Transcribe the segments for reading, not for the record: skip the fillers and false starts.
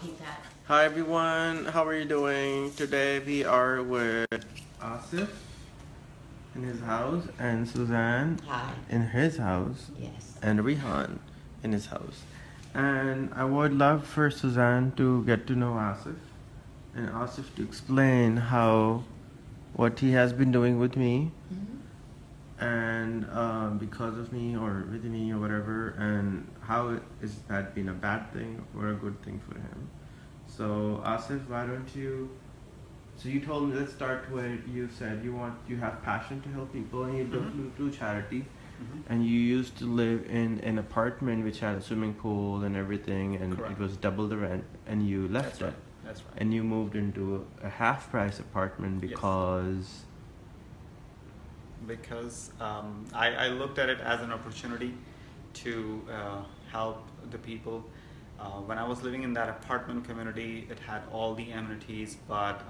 repeat that. Hi everyone, how are you doing? Today we are with Asif in his house and Suzanne Hi. in his house. Yes. And Rihan in his house. And I would love for Suzanne to get to know Asif and Asif to explain what he has been doing with me and because of me or with me or whatever, and is that been a bad thing or a good thing for him. So Asif, why don't you? So you told me, let's start where you said you have passion to help people and you do charity, and you used to live in an apartment which had a swimming pool and everything, and Correct. it was double the rent, and you left That's right. it. That's right. And you moved into a half price apartment Yes. Because I looked at it as an opportunity to help the people. When I was living in that apartment community, it had all the amenities, but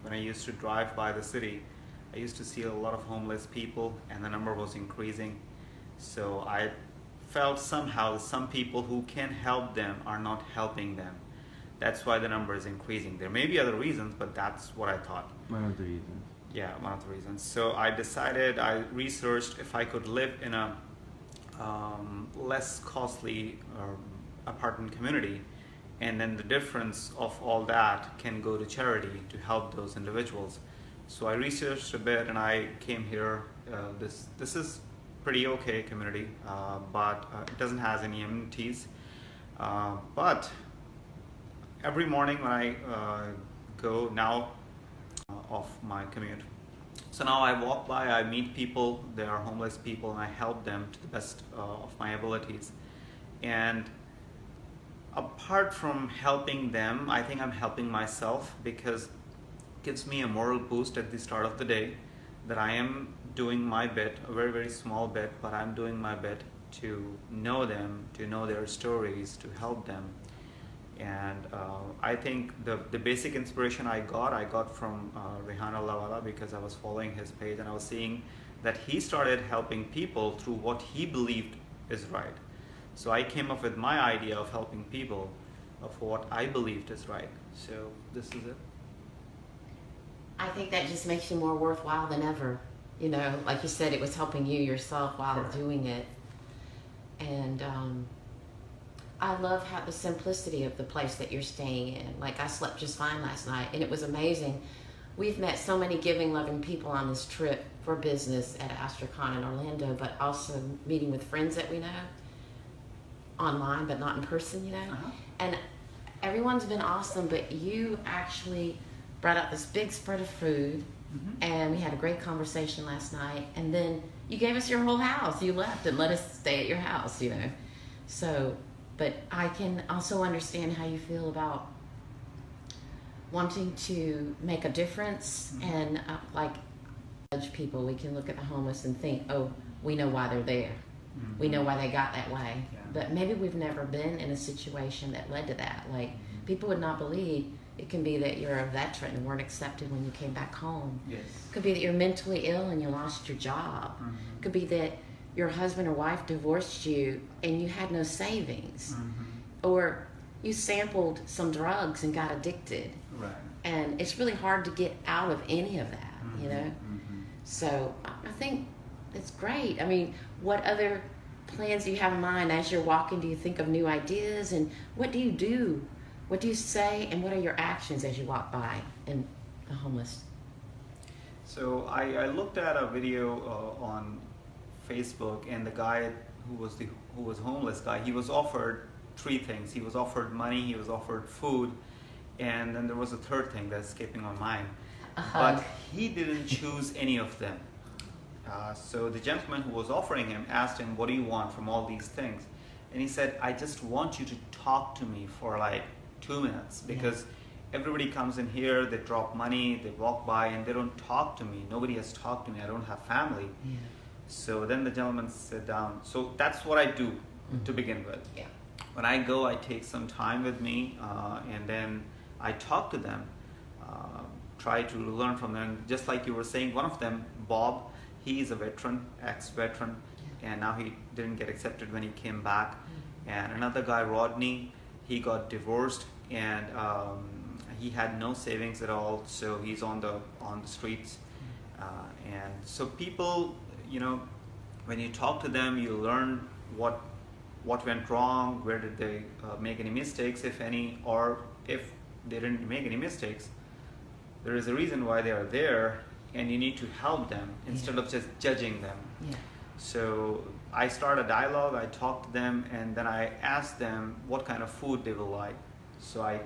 when I used to drive by the city, I used to see a lot of homeless people and the number was increasing. So I felt somehow some people who can help them are not helping them. That's why the number is increasing. There may be other reasons, but that's what I thought. One of the reasons. Yeah, one of the reasons. So I researched if I could live in a less costly apartment community, and then the difference of all that can go to charity to help those individuals. So I researched a bit and I came here. This is pretty okay community, but it doesn't have any amenities. But every morning when I go now of my commute. So now I walk by, I meet people, they are homeless people, and I help them to the best of my abilities. And apart from helping them, I think I'm helping myself, because it gives me a moral boost at the start of the day that I am doing my bit, a very, very small bit, but I'm doing my bit to know them, to know their stories, to help them. And I think the basic inspiration I got from Rehan Allahwala, because I was following his page and I was seeing that he started helping people through what he believed is right. So I came up with my idea of helping people of what I believed is right. So this is it. I think that just makes you more worthwhile than ever. You know, like you said, it was helping you yourself while Correct. doing it. And I love how the simplicity of the place that you're staying in. Like, I slept just fine last night, and it was amazing. We've met so many giving, loving people on this trip for business at Astracon in Orlando, but also meeting with friends that we know online, but not in person, you know. And everyone's been awesome, but you actually brought out this big spread of food, and we had a great conversation last night, and then you gave us your whole house. You left and let us stay at your house, you know. So, but I can also understand how you feel about wanting to make a difference, and like judge people. We can look at the homeless and think, oh, we know why they're there. We know why they got that way. Yeah. But maybe we've never been in a situation that led to that. Like, people would not believe. It can be that you're a veteran and weren't accepted when you came back home. Yes. Could be that you're mentally ill and you lost your job. Could be that your husband or wife divorced you and you had no savings. Or you sampled some drugs and got addicted. Right. And it's really hard to get out of any of that, you know? So I think it's great. I mean, what other plans do you have in mind as you're walking? Do you think of new ideas? And what do you do? What do you say? And what are your actions as you walk by in the homeless? So I looked at a video on Facebook, and the guy who was homeless guy, he was offered three things. He was offered money, he was offered food, and then there was a third thing that's escaping my mind. But he didn't choose any of them. So the gentleman who was offering him asked him, what do you want from all these things? And he said, I just want you to talk to me for like 2 minutes, because everybody comes in here, they drop money, they walk by, and they don't talk to me. Nobody has talked to me. I don't have family. So then the gentleman sat down. So that's what I do to begin with. When I go, I take some time with me, and then I talk to them, try to learn from them. Just like you were saying, one of them, Bob, he is a veteran, ex-veteran, and now he didn't get accepted when he came back. And another guy, Rodney, he got divorced and he had no savings at all, so he's on the streets. And so people, you know, when you talk to them, you learn what went wrong, where did they make any mistakes, if any, or if they didn't make any mistakes, there is a reason why they are there, and you need to help them instead of just judging them. Yeah. So I start a dialogue, I talk to them, and then I ask them what kind of food they will like. So I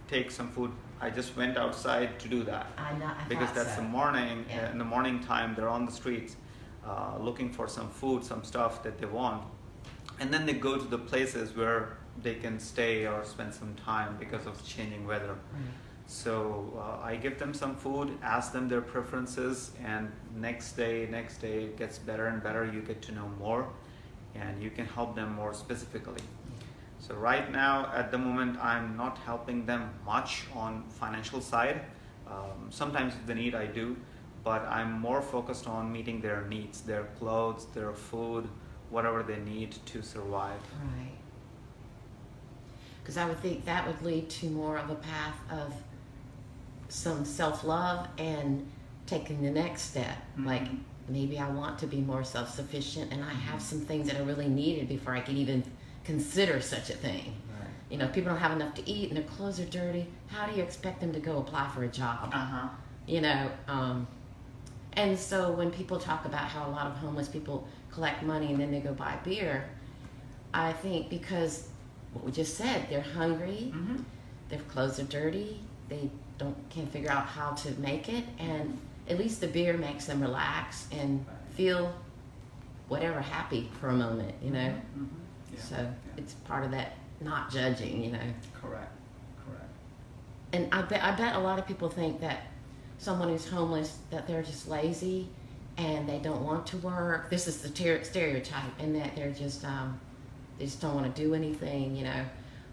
take some food. I just went outside to do that. I because thought that's so. the morning. Yeah. In the morning time, they're on the streets looking for some food, some stuff that they want. And then they go to the places where they can stay or spend some time because of changing weather. Right. So I give them some food, ask them their preferences, and next day it gets better and better. You get to know more, and you can help them more specifically. So right now, at the moment, I'm not helping them much on financial side. Sometimes if they need, I do, but I'm more focused on meeting their needs, their clothes, their food, whatever they need to survive. Right. Because I would think that would lead to more of a path of some self-love and taking the next step. Mm-hmm. Like, maybe I want to be more self-sufficient, and I have some things that are really needed before I can even consider such a thing. Right. You know, people don't have enough to eat and their clothes are dirty. How do you expect them to go apply for a job? You know, and so when people talk about how a lot of homeless people collect money and then they go buy beer, I think because what we just said, they're hungry, Mm-hmm. their clothes are dirty, they can't figure out how to make it, and at least the beer makes them relax and feel whatever, happy for a moment, you know. Mm-hmm. Yeah. So it's part of that not judging, you know. Correct. And I bet a lot of people think that someone who's homeless, that they're just lazy and they don't want to work. This is the stereotype, and that they're just they just don't want to do anything, you know.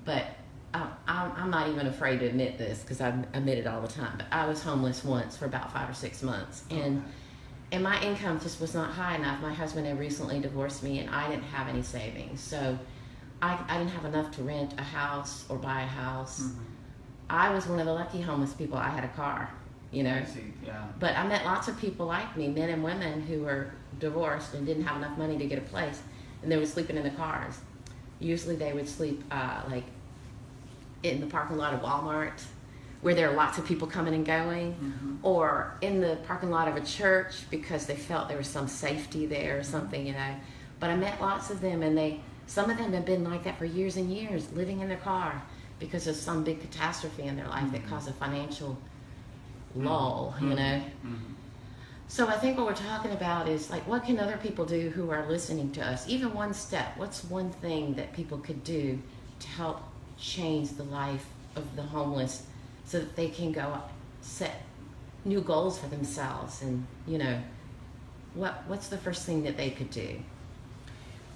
But I'm not even afraid to admit this, because I admit it all the time. But I was homeless once for about 5 or 6 months, and my income just was not high enough. My husband had recently divorced me, and I didn't have any savings, so I didn't have enough to rent a house or buy a house. Mm-hmm. I was one of the lucky homeless people. I had a car, you know. I see. Yeah. But I met lots of people like me, men and women who were divorced and didn't have enough money to get a place, and they were sleeping in the cars. Usually they would sleep like in the parking lot of Walmart, where there are lots of people coming and going, Mm-hmm. or in the parking lot of a church because they felt there was some safety there or something, you know. But I met lots of them, and some of them have been like that for years and years, living in their car because of some big catastrophe in their life that caused a financial lull, you know. Mm-hmm. So I think what we're talking about is, like, what can other people do who are listening to us? Even one step. What's one thing that people could do to help change the life of the homeless so that they can go set new goals for themselves? And, you know, what's the first thing that they could do?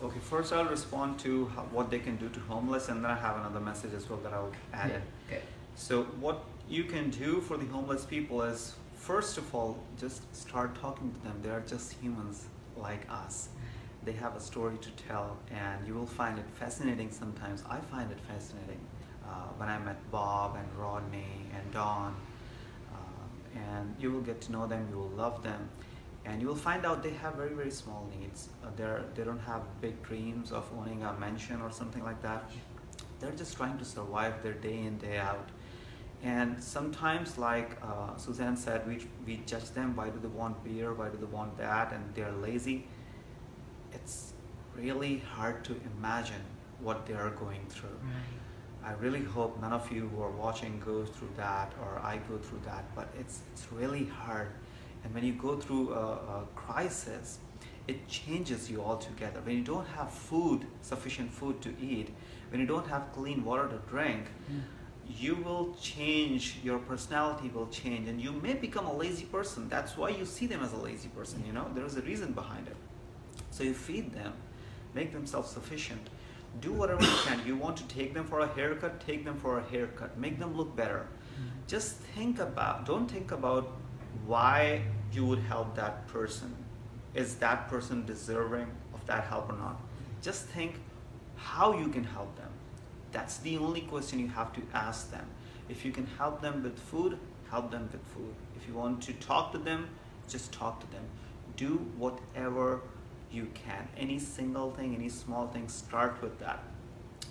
Okay, first I'll respond to what they can do to homeless, and then I have another message as well that I'll add in. Good. So what you can do for the homeless people is, first of all, just start talking to them. They are just humans like us. They have a story to tell, and you will find it fascinating sometimes. I find it fascinating when I met Bob and Rodney and Don, and you will get to know them, you will love them, and you will find out they have very, very small needs. They don't have big dreams of owning a mansion or something like that. They're just trying to survive their day in, day out. And sometimes, like Suzanne said, we judge them. Why do they want beer? Why do they want that? And they're lazy. It's really hard to imagine what they are going through. Right. I really hope none of you who are watching go through that, or I go through that, but it's really hard. And when you go through a crisis, it changes you altogether. When you don't have food, sufficient food to eat, when you don't have clean water to drink, you will change, your personality will change, and you may become a lazy person. That's why you see them as a lazy person, you know. There is a reason behind it. So you feed them, make them self-sufficient. Do whatever you can. You want to take them for a haircut, take them for a haircut. Make them look better. Just don't think about why you would help that person. Is that person deserving of that help or not? Just think how you can help them. That's the only question you have to ask them. If you can help them with food, help them with food. If you want to talk to them, just talk to them. Do whatever you can. Any single thing, any small thing, start with that.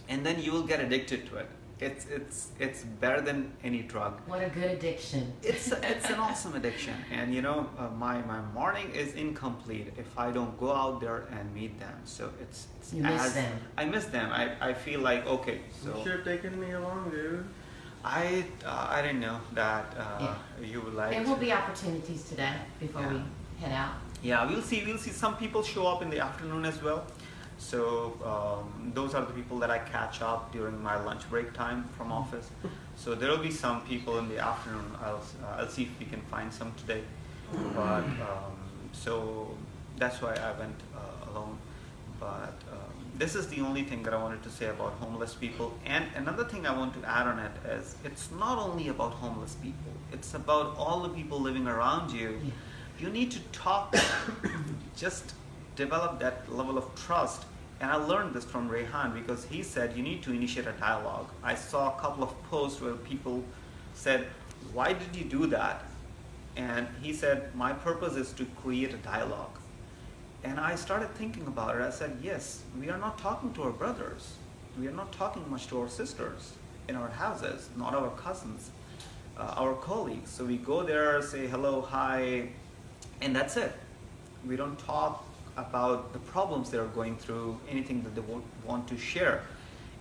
And then you will get addicted to it. It's better than any drug. What a good addiction. It's an awesome addiction. And you know, my morning is incomplete if I don't go out there and meet them. So it's You miss them. I miss them. I feel like, okay, so You should have taken me along, dude. I didn't know that you would like There will be opportunities today before we head out. Yeah, we'll see some people show up in the afternoon as well. So those are the people that I catch up during my lunch break time from office. So there will be some people in the afternoon. I'll see if we can find some today. But so that's why I went alone. But this is the only thing that I wanted to say about homeless people. And another thing I want to add on it is it's not only about homeless people. It's about all the people living around you. Yeah. You need to talk, just develop that level of trust. And I learned this from Rehan because he said you need to initiate a dialogue. I saw a couple of posts where people said, why did you do that? And he said, my purpose is to create a dialogue. And I started thinking about it. I said, yes, we are not talking to our brothers. We are not talking much to our sisters in our houses, not our cousins, our colleagues. So we go there, say hello, hi, and that's it. We don't talk about the problems they're going through, anything that they want to share.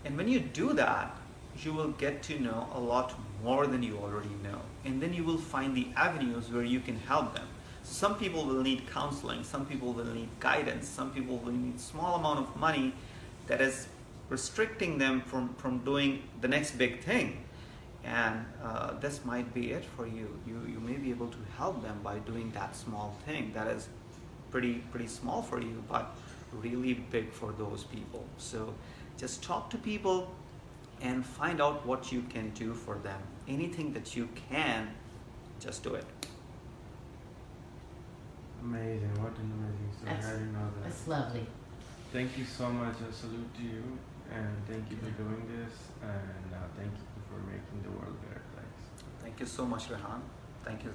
And when you do that, you will get to know a lot more than you already know. And then you will find the avenues where you can help them. Some people will need counseling, some people will need guidance, some people will need small amount of money that is restricting them from doing the next big thing. And this might be it for you. You may be able to help them by doing that small thing that is pretty small for you, but really big for those people. So just talk to people and find out what you can do for them. Anything that you can, just do it. Amazing, what an amazing story. I didn't know that. That's lovely. Thank you so much. A salute to you, and thank you for doing this, and thank you for making the world a better place. Thank you so much, Rehan. Thank you.